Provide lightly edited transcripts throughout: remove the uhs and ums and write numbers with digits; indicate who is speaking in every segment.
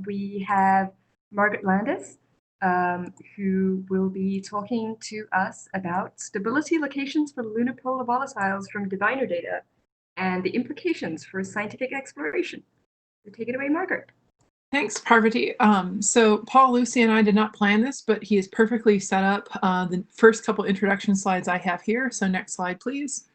Speaker 1: we have Margaret Landis, who will be talking to us about stability locations for lunar polar volatiles from diviner data and the implications for scientific exploration. So take it away, Margaret.
Speaker 2: Thanks, Parvati. So Paul, Lucy, and I did not plan this, but he is perfectly set up the first couple introduction slides I have here. So next slide, please.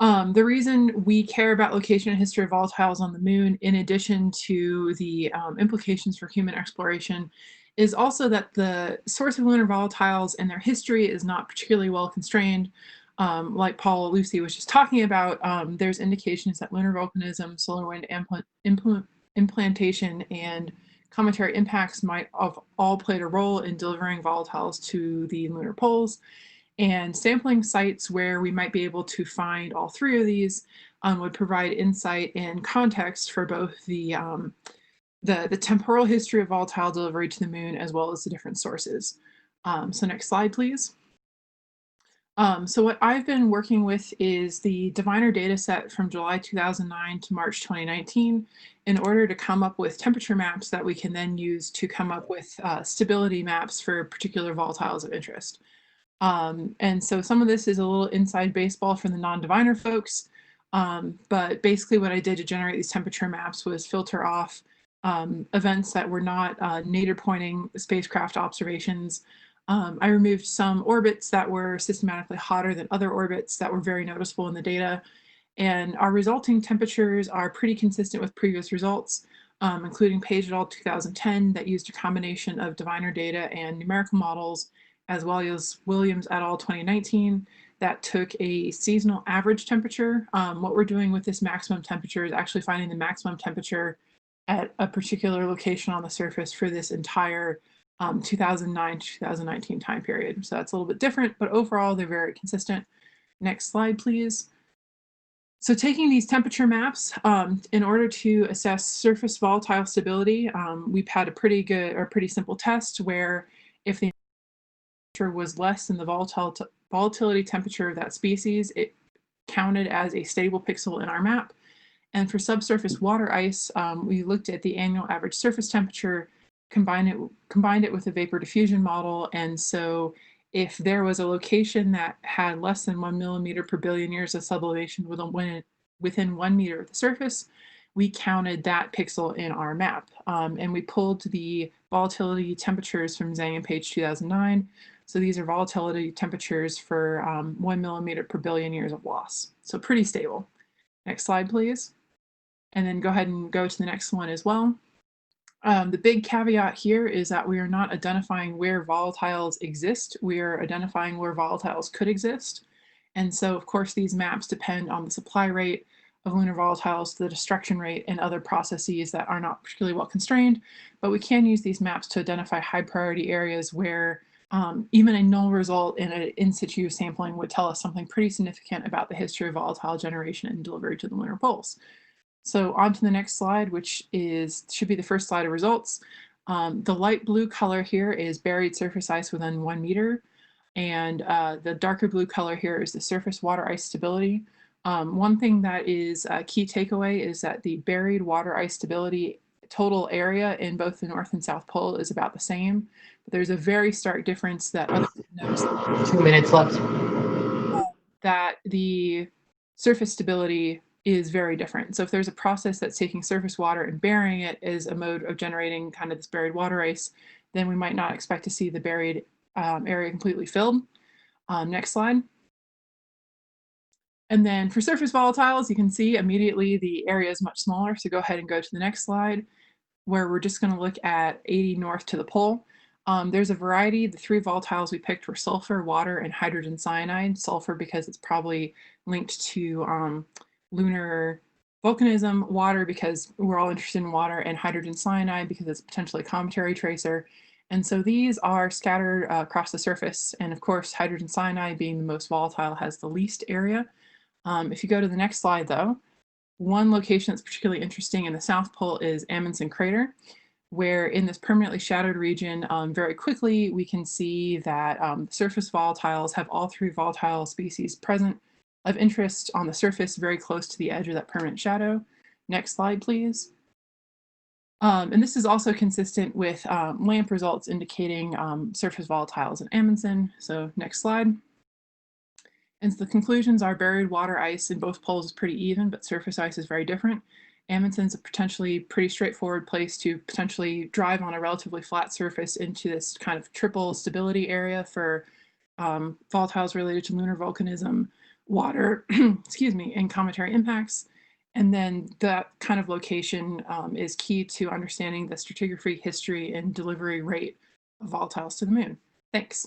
Speaker 2: The reason we care about location and history of volatiles on the moon, in addition to the implications for human exploration, is also that the source of lunar volatiles and their history is not particularly well constrained. Like Paul Lucy was just talking about, there's indications that lunar volcanism, solar wind implantation, and cometary impacts might have all played a role in delivering volatiles to the lunar poles. And sampling sites where we might be able to find all three of these would provide insight and context for both the temporal history of volatile delivery to the moon as well as the different sources. So next slide, please. So what I've been working with is the Diviner data set from July 2009 to March 2019 in order to come up with temperature maps that we can then use to come up with stability maps for particular volatiles of interest. And so some of this is a little inside baseball for the non-diviner folks, but basically what I did to generate these temperature maps was filter off events that were not nadir pointing spacecraft observations. I removed some orbits that were systematically hotter than other orbits that were very noticeable in the data, and our resulting temperatures are pretty consistent with previous results, including Page et al. 2010 that used a combination of diviner data and numerical models, as well as Williams et al. 2019 that took a seasonal average temperature. What we're doing with this maximum temperature is actually finding the maximum temperature at a particular location on the surface for this entire 2009 to 2019 time period. So that's a little bit different, but overall they're very consistent. Next slide, please. So taking these temperature maps, in order to assess surface volatile stability, we've had a pretty simple test where if the temperature was less than the volatility temperature of that species, it counted as a stable pixel in our map. And for subsurface water ice, we looked at the annual average surface temperature, combined it with a vapor diffusion model. And so if there was a location that had less than 1 millimeter per billion years of sublimation within 1 meter of the surface, we counted that pixel in our map. And we pulled the volatility temperatures from Zhang and Page 2009. So these are volatility temperatures for 1 millimeter per billion years of loss. So pretty stable. Next slide, please. And then go ahead and go to the next one as well. The big caveat here is that we are not identifying where volatiles exist. We are identifying where volatiles could exist. And so, of course, these maps depend on the supply rate of lunar volatiles, the destruction rate, and other processes that are not particularly well constrained. But we can use these maps to identify high priority areas where even a null result in an in situ sampling would tell us something pretty significant about the history of volatile generation and delivery to the lunar poles. So on to the next slide, which should be the first slide of results. The light blue color here is buried surface ice within 1 meter. And the darker blue color here is the surface water ice stability. One thing that is a key takeaway is that the buried water ice stability total area in both the North and South Pole is about the same. But there's a very stark difference that others have noticed.
Speaker 3: 2 minutes left.
Speaker 2: That the surface stability is very different. So if there's a process that's taking surface water and burying it as a mode of generating kind of this buried water ice, then we might not expect to see the buried area completely filled. Next slide. And then for surface volatiles, you can see immediately the area is much smaller. So go ahead and go to the next slide, where we're just going to look at 80 north to the pole. There's a variety. The 3 volatiles we picked were sulfur, water, and hydrogen cyanide. Sulfur because it's probably linked to lunar volcanism, water because we're all interested in water, and hydrogen cyanide because it's potentially a cometary tracer. And so these are scattered across the surface. And of course, hydrogen cyanide being the most volatile has the least area. If you go to the next slide though, one location that's particularly interesting in the South Pole is Amundsen Crater, where in this permanently shadowed region, very quickly we can see that surface volatiles have all 3 volatile species present of interest on the surface very close to the edge of that permanent shadow. Next slide, please. And this is also consistent with LAMP results indicating surface volatiles in Amundsen. So next slide. And so the conclusions are buried water ice in both poles is pretty even, but surface ice is very different. Amundsen's a potentially pretty straightforward place to potentially drive on a relatively flat surface into this kind of triple stability area for volatiles related to lunar volcanism, water, excuse me, and cometary impacts. And then that kind of location is key to understanding the stratigraphy history and delivery rate of volatiles to the moon. Thanks.